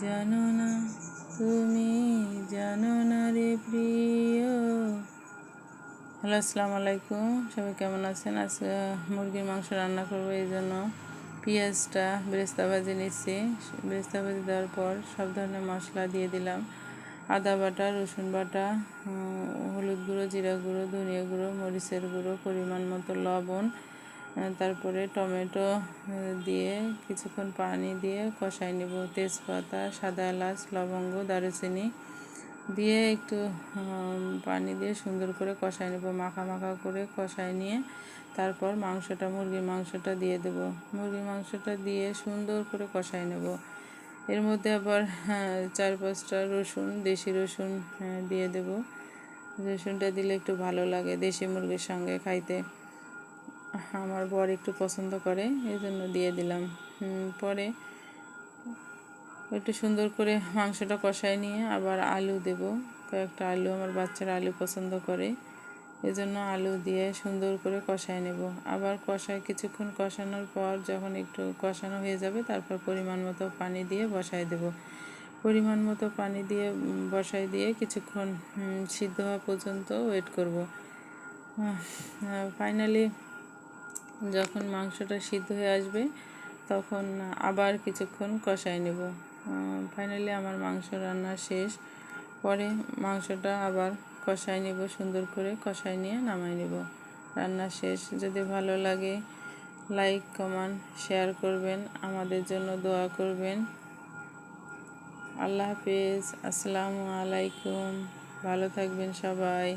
জানো না, তুমি জানো না রে প্রিয়। হ্যালো, আসসালামু আলাইকুম। সবাই কেমন আছেন? আজকে মুরগির মাংস রান্না করবো, এই জন্য পেঁয়াজটা বেরেস্তা ভাজি নিচ্ছি। বেরেস্তা ভাজি দেওয়ার পর সব ধরনের মশলা দিয়ে দিলাম। আদা বাটা, রসুন বাটা, হলুদ গুঁড়ো, জিরা গুঁড়ো, ধনিয়া গুঁড়ো, মরিচের গুঁড়ো, পরিমাণ মতো লবণ, তারপরে টমেটো দিয়ে কিছুক্ষণ পানি দিয়ে কষাই নেব। তেজপাতা, সাদা এলাচ, লবঙ্গ, দারুচিনি দিয়ে একটু পানি দিয়ে সুন্দর করে কষাই নেব। মাখা মাখা করে কষাই নিয়ে তারপর মুরগির মাংসটা দিয়ে দেব। মুরগির মাংসটা দিয়ে সুন্দর করে কষাই নেব। এর মধ্যে আবার 4-5টা রসুন, দেশি রসুন দিয়ে দেব। রসুনটা দিলে একটু ভালো লাগে দেশি মুরগির সঙ্গে খাইতে। আমার বর একটু পছন্দ করে, এই জন্য দিয়ে দিলাম। পরে একটু সুন্দর করে মাংসটা কষাই নিয়ে আবার আলু দেব। কয়েকটা আলু, আমার বাচ্চারা আলু পছন্দ করে, এই জন্য আলু দিয়ে সুন্দর করে কষাই নেব। আবার কিছুক্ষণ কষানোর পর যখন একটু কষানো হয়ে যাবে, তারপর পরিমাণ মতো পানি দিয়ে বসাই দেব। পরিমাণ মতো পানি দিয়ে বসাই দিয়ে কিছুক্ষণ সিদ্ধ হওয়া পর্যন্ত ওয়েট করব। ফাইনালি যখন মাংসটা সিদ্ধ হয়ে আসবে, তখন আবার কিছুক্ষণ কষাই নেব। ফাইনালি আমার মাংস রান্না শেষ। পরে মাংসটা আবার কষাই নেব, সুন্দর করে কষাই নিয়ে নামাই নেব। রান্না শেষ। যদি ভালো লাগে লাইক, কমেন্ট, শেয়ার করবেন, আমাদের জন্য দোয়া করবেন। আল্লাহ হাফেজ, আসসালামু আলাইকুম। ভালো থাকবেন সবাই।